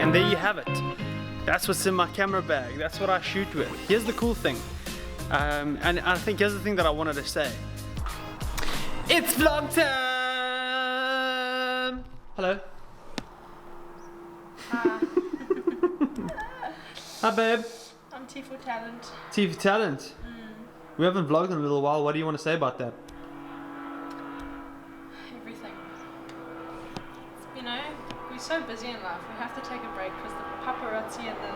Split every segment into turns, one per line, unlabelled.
And there you have it. That's what's in my camera bag. That's what I shoot with. Here's the cool thing. And I think here's the thing that I wanted to say. It's vlog time! Hello.
Hi.
Hi babe.
I'm T for Talent.
T for Talent. We haven't vlogged in a little while. What do you want to say about that?
Everything. You know, we're so busy in life. We have to take a break because the paparazzi and the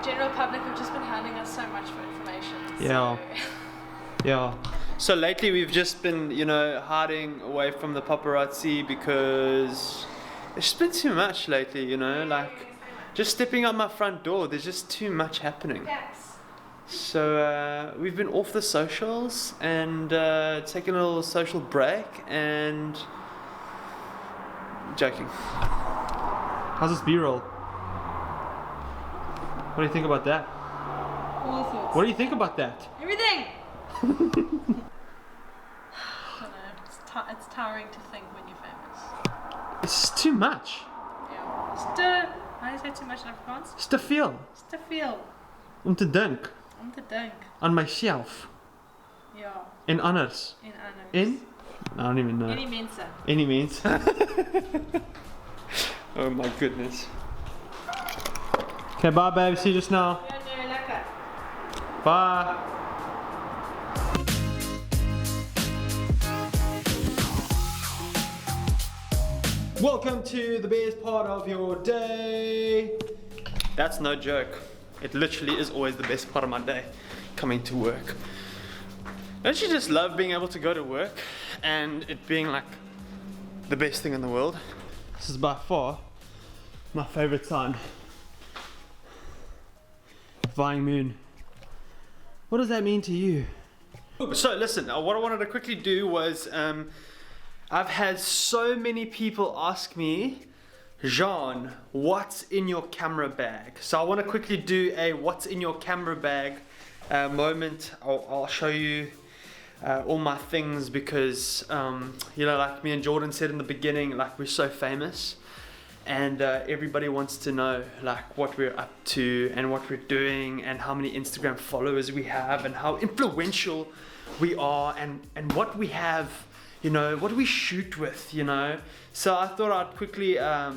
general public have just been handing us so much for information.
Yeah.
So.
Yeah. So lately we've just been, you know, hiding away from the paparazzi because it's just been too much lately, you know, like just stepping out my front door, there's just too much happening.
Yes.
So we've been off the socials and taking a little social break and joking. How's this B-roll? What do you think about that?
All thoughts.
What do you think about that?
Everything! I don't know, it's tiring to think when you're famous.
It's just too much.
Yeah. How do you say too much in Afrikaans?
Just te veel.
It's te veel.
Om te dink
Om te dink.
aan myself
Ja.
en anders.
En anders.
En? I don't even know.
Any mense.
Any means. Oh my goodness. Okay, bye babe. See you just now.
Ja, nee, lekker.
Bye. Welcome to the best part of your day. That's no joke. It literally is always the best part of my day, coming to work. Don't you just love being able to go to work and it being like the best thing in the world? This is by far my favorite sign. Vying moon. What does that mean to you? So listen, what I wanted to quickly do was I've had so many people ask me, Jean, what's in your camera bag? So I want to quickly do a what's in your camera bag moment. I'll show you all my things because you know, like me and Jordan said in the beginning, like we're so famous and everybody wants to know like what we're up to and what we're doing and how many Instagram followers we have and how influential we are and what we have, you know, what we shoot with, you know. So I thought I'd quickly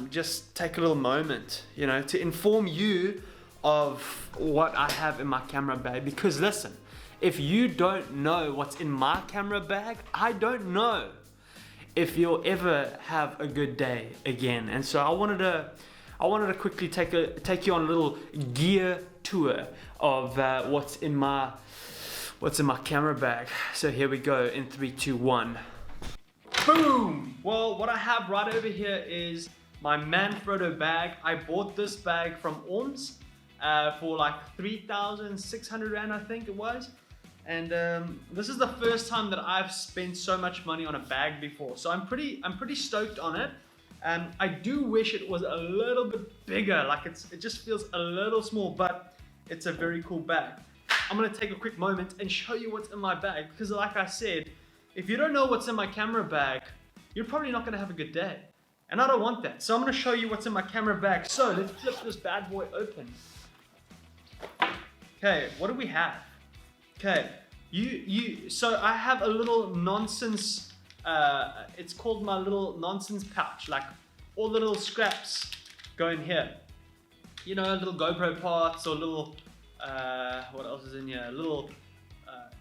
just take a little moment, you know, to inform you of what I have in my camera bag. Because listen, if you don't know what's in my camera bag, I don't know if you'll ever have a good day again. And so I wanted to quickly take you on a little gear tour of what's in my camera bag. So here we go in 3, 2, 1. Boom! Well, what I have right over here is my Manfrotto bag. I bought this bag from Orms for like 3,600 Rand, I think it was. And this is the first time that I've spent so much money on a bag before. So I'm pretty stoked on it. I do wish it was a little bit bigger, like it just feels a little small, but it's a very cool bag. I'm gonna take a quick moment and show you what's in my bag because like I said, if you don't know what's in my camera bag, you're probably not gonna have a good day. And I don't want that. So I'm gonna show you what's in my camera bag. So let's flip this bad boy open. Okay, what do we have? Okay, so I have a little nonsense, it's called my little nonsense pouch, like all the little scraps go in here. You know, little GoPro parts or little, what else is in here? A little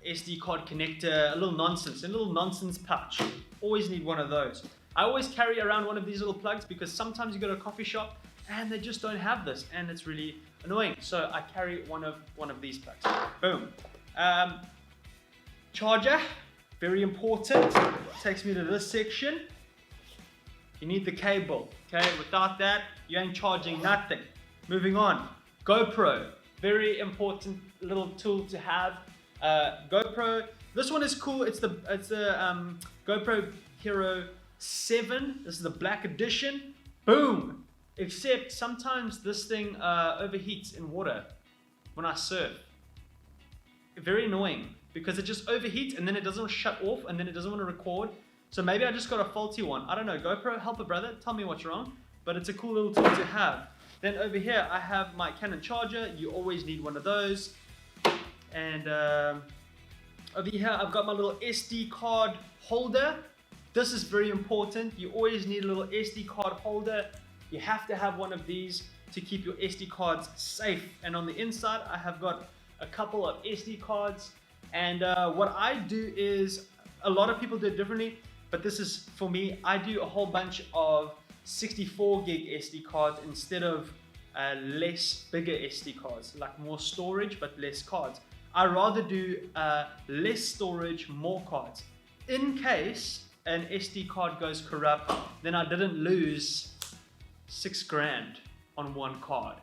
SD card connector, a little nonsense pouch. Always need one of those. I always carry around one of these little plugs because sometimes you go to a coffee shop and they just don't have this and it's really annoying. So I carry one of these plugs. Boom. Charger, very important. Takes me to this section. You need the cable, okay? Without that, you ain't charging nothing. Moving on, GoPro, very important little tool to have. GoPro, this one is cool. It's the GoPro Hero 7. This is the black edition. Boom. Except sometimes this thing overheats in water when I surf. Very annoying because it just overheats and then it doesn't shut off and then it doesn't want to record. So maybe I just got a faulty one. I don't know. GoPro, help a brother. Tell me what's wrong. But it's a cool little tool to have. Then over here, I have my Canon charger. You always need one of those. And over here, I've got my little SD card holder. This is very important. You always need a little SD card holder. You have to have one of these to keep your SD cards safe. And on the inside, I have got a couple of SD cards. And what I do is, a lot of people do it differently, but this is for me. I do a whole bunch of 64 gig SD cards instead of less bigger SD cards, like more storage but less cards. I rather do less storage, more cards. In case an SD card goes corrupt, then I didn't lose 6 grand on one card.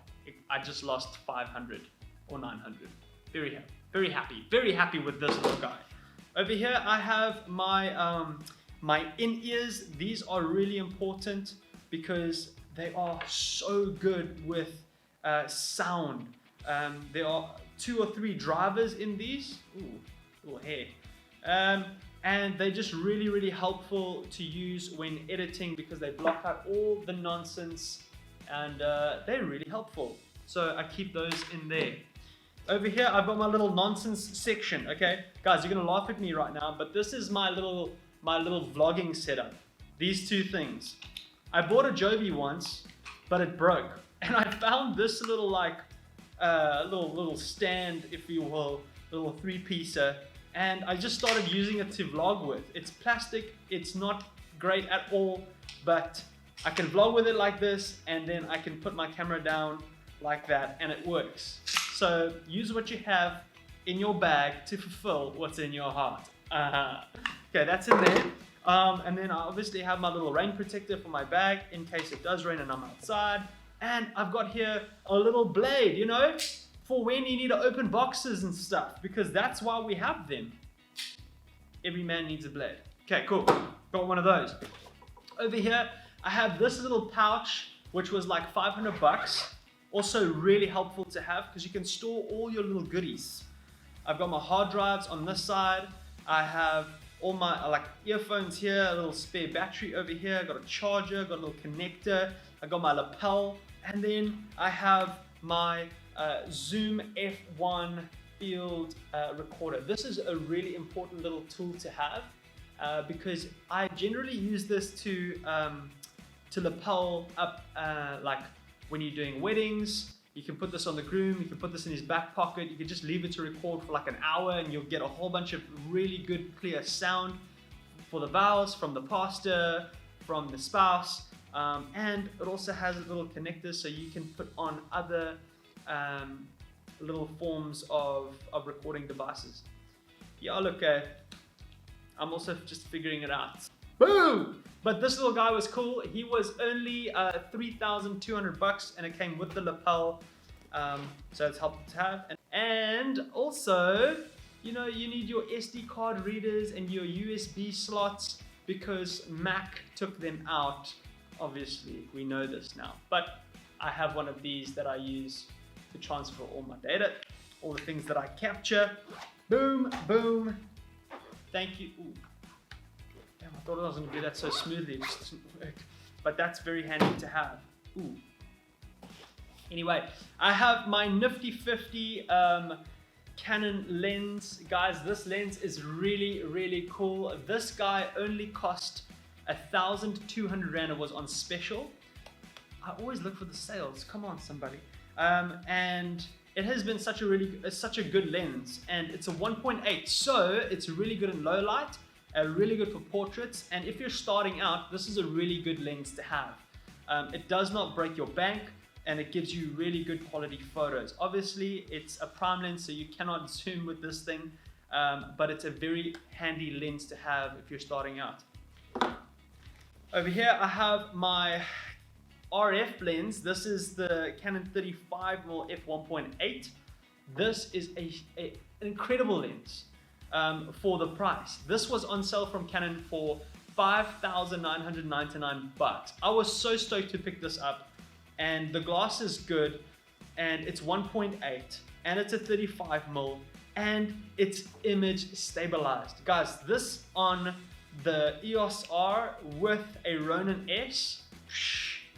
I just lost 500 or 900. Very happy with this little guy. Over here I have my my in-ears. These are really important because they are so good with sound. There are 2 or 3 drivers in these. Ooh, little hair. And they're just really helpful to use when editing because they block out all the nonsense, and they're really helpful. So I keep those in there. Over here I've got my little nonsense section. Okay, guys, you're gonna laugh at me right now, but this is my little vlogging setup. These 2 things. I bought a Joby once, but it broke, and I found this little little stand, if you will, little 3-piecer, and I just started using it to vlog with. It's plastic, it's not great at all, but I can vlog with it like this, and then I can put my camera down like that, and it works. So use what you have in your bag to fulfill what's in your heart. Okay, that's in there. And then I obviously have my little rain protector for my bag in case it does rain and I'm outside. And I've got here a little blade, you know, for when you need to open boxes and stuff, because that's why we have them. Every man needs a blade. Okay, cool. Got one of those. Over here, I have this little pouch, which was like 500 bucks. Also really helpful to have because you can store all your little goodies. I've got my hard drives on this side. I have all my earphones here, a little spare battery over here. I got a charger, got a little connector. I got my lapel, and then I have my Zoom F1 field recorder. This is a really important little tool to have because I generally use this to lapel up like when you're doing weddings. You can put this on the groom, you can put this in his back pocket, you can just leave it to record for like an hour and you'll get a whole bunch of really good clear sound for the vows, from the pastor, from the spouse, and it also has a little connector so you can put on other little forms of recording devices. Yeah, look, I'm also just figuring it out. Boom! But this little guy was cool. He was only 3,200 bucks, and it came with the lapel, so it's helpful to have. And also, you know, you need your SD card readers and your USB slots because Mac took them out. Obviously, we know this now. But I have one of these that I use to transfer all my data, all the things that I capture. Boom, boom. Thank you. Ooh. I thought I was going to do that so smoothly, it just doesn't work. But that's very handy to have. Ooh. Anyway, I have my nifty 50 Canon lens. Guys, this lens is really cool. This guy only cost 1,200 Rand. It was on special. I always look for the sales. Come on, somebody. And it has been such a good lens, and it's a 1.8, so it's really good in low light. Really good for portraits, and if you're starting out, this is a really good lens to have. It does not break your bank, and it gives you really good quality photos. Obviously, it's a prime lens, so you cannot zoom with this thing, but it's a very handy lens to have if you're starting out. Over here, I have my RF lens. This is the Canon 35mm f1.8. This is an incredible lens. For the price. This was on sale from Canon for 5,999 bucks. I was so stoked to pick this up, and the glass is good, and it's 1.8, and it's a 35mm, and it's image stabilized. Guys, this on the EOS R with a Ronin S,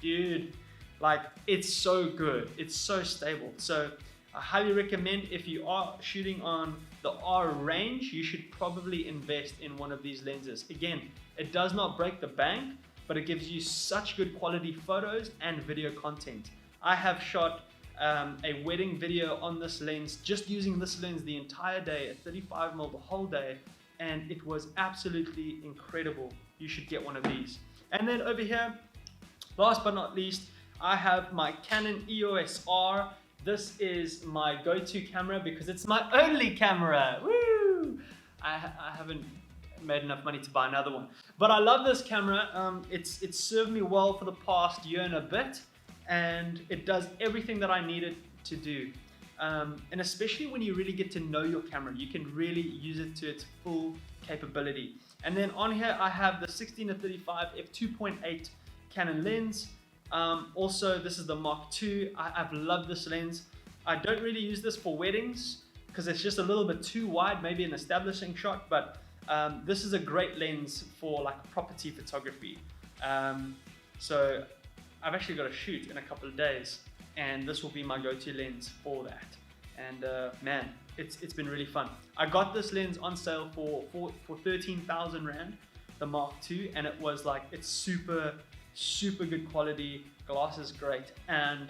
dude, like it's so good, it's so stable. So I highly recommend, if you are shooting on the R range, you should probably invest in one of these lenses. Again, it does not break the bank, but it gives you such good quality photos and video content. I have shot a wedding video on this lens, just using this lens the entire day at 35mm the whole day, and it was absolutely incredible. You should get one of these. And then over here, last but not least, I have my Canon EOS R. This is my go-to camera because it's my only camera. Woo! I haven't made enough money to buy another one, but I love this camera. It's served me well for the past year and a bit, and it does everything that I need it to do. And especially when you really get to know your camera, you can really use it to its full capability. And then on here I have the 16-35 f2.8 Canon lens. Also, this is the Mark II. I've loved this lens. I don't really use this for weddings because it's just a little bit too wide, maybe an establishing shot, but this is a great lens for like property photography. So I've actually got a shoot in a couple of days, and this will be my go-to lens for that. And man, it's been really fun. I got this lens on sale for 13,000 Rand, the Mark II, and it was like, it's super good quality, glass is great, and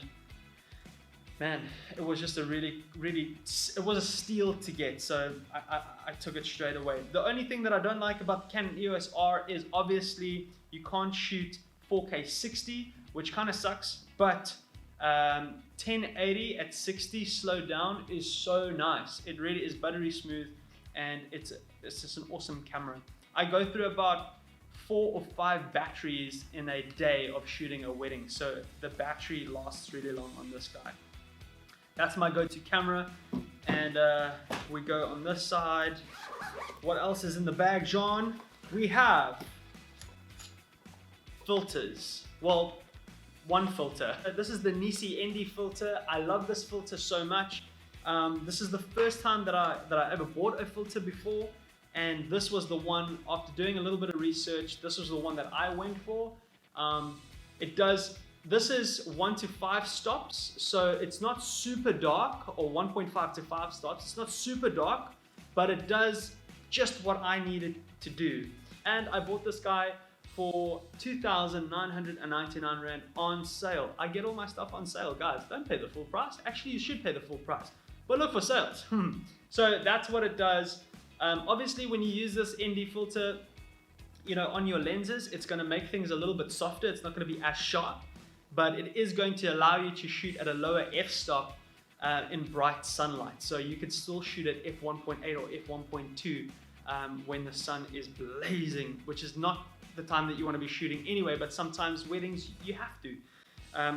man, it was just a really, it was a steal to get, so I took it straight away. The only thing that I don't like about the Canon EOS R is obviously you can't shoot 4K 60, which kind of sucks, but 1080 at 60 slowed down is so nice. It really is buttery smooth, and it's just an awesome camera. I go through about 4 or 5 batteries in a day of shooting a wedding, so the battery lasts really long on this guy. That's my go-to camera, and we go on this side. What else is in the bag, Jean? We have filters. Well, one filter. This is the Nisi ND filter. I love this filter so much. This is the first time that I ever bought a filter before, and this was the one, after doing a little bit of research, this was the one that I went for. This is 1 to 5 stops, so it's not super dark, or 1.5 to 5 stops. It's not super dark, but it does just what I needed to do. And I bought this guy for 2,999 Rand on sale. I get all my stuff on sale, guys. Don't pay the full price. Actually, you should pay the full price, but look for sales. So that's what it does. Obviously, when you use this ND filter, you know, on your lenses, it's going to make things a little bit softer. It's not going to be as sharp, but it is going to allow you to shoot at a lower f-stop in bright sunlight. So you could still shoot at f1.8 or f1.2 when the sun is blazing, which is not the time that you want to be shooting anyway, but sometimes weddings you have to.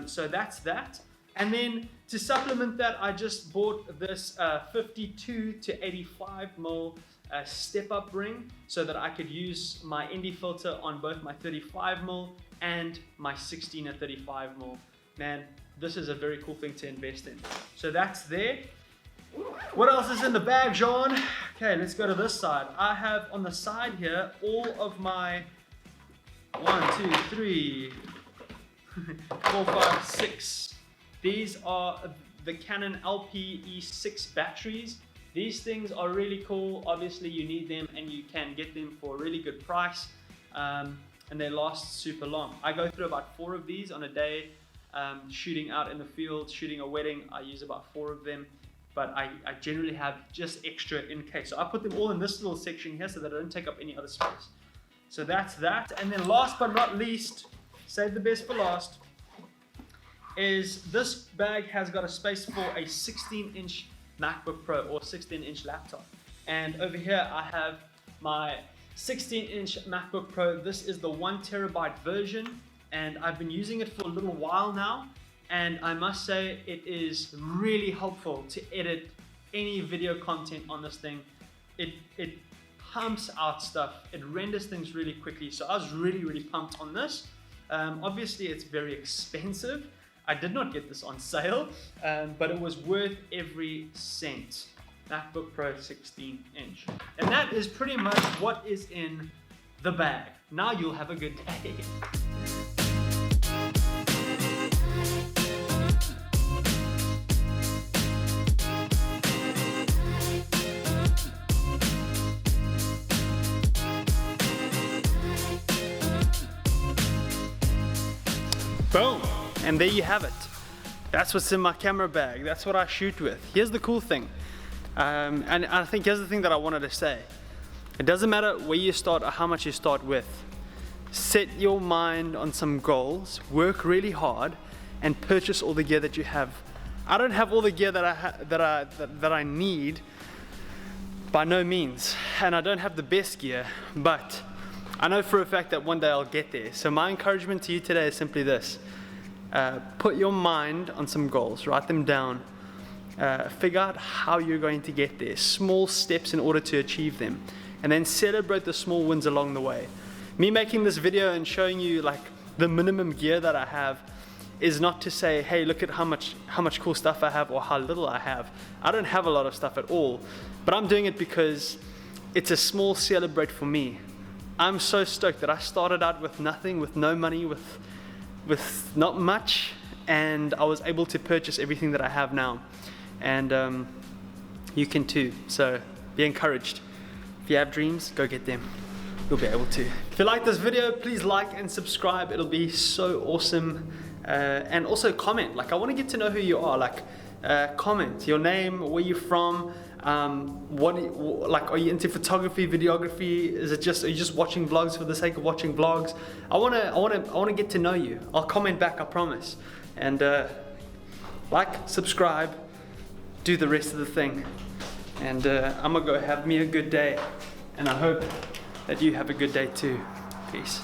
So that's that. And then to supplement that, I just bought this 52 to 85 mil step-up ring so that I could use my ND filter on both my 35 mil and my 16 and 35 mil. Man, this is a very cool thing to invest in. So that's there. What else is in the bag, Jean? Okay, let's go to this side. I have on the side here all of my 1, 2, 3, 4, 5, 6. These are the Canon LPE6 batteries. These things are really cool. Obviously you need them, and you can get them for a really good price, and they last super long. I go through about 4 of these on a day, shooting out in the field, shooting a wedding. I use about 4 of them, but I generally have just extra in case. So I put them all in this little section here so that I don't take up any other space. So that's that. And then last but not least, save the best for last, is this bag has got a space for a 16-inch MacBook Pro or 16-inch laptop. And over here I have my 16-inch MacBook Pro. This is the 1TB version, and I've been using it for a little while now, and I must say it is really helpful to edit any video content on this thing. It pumps out stuff, it renders things really quickly, so I was really pumped on this. Obviously it's very expensive. I did not get this on sale, but it was worth every cent. MacBook Pro 16-inch. And that is pretty much what is in the bag. Now you'll have a good day. Boom! And there you have it. That's what's in my camera bag. That's what I shoot with. Here's the cool thing. And I think here's the thing that I wanted to say. It doesn't matter where you start or how much you start with. Set your mind on some goals, work really hard, and purchase all the gear that you have. I don't have all the gear that I need, by no means, and I don't have the best gear, but I know for a fact that one day I'll get there. So my encouragement to you today is simply this. Put your mind on some goals, write them down, figure out how you're going to get there, small steps in order to achieve them, and then celebrate the small wins along the way. Me making this video and showing you like the minimum gear that I have is not to say, hey, look at how much cool stuff I have or how little I have. I don't have a lot of stuff at all, but I'm doing it because it's a small celebrate for me. I'm so stoked that I started out with nothing, with no money, with not much, and I was able to purchase everything that I have now. And you can too, so be encouraged. If you have dreams, go get them. You'll be able to. If you like this video, please like and subscribe. It'll be so awesome. And also comment. Like, I want to get to know who you are. Like, comment your name, where you're from. Like, are you into photography, videography? Are you just watching vlogs for the sake of watching vlogs? I wanna get to know you. I'll comment back, I promise. And like, subscribe, do the rest of the thing. And I'm gonna go have me a good day. And I hope that you have a good day too. Peace.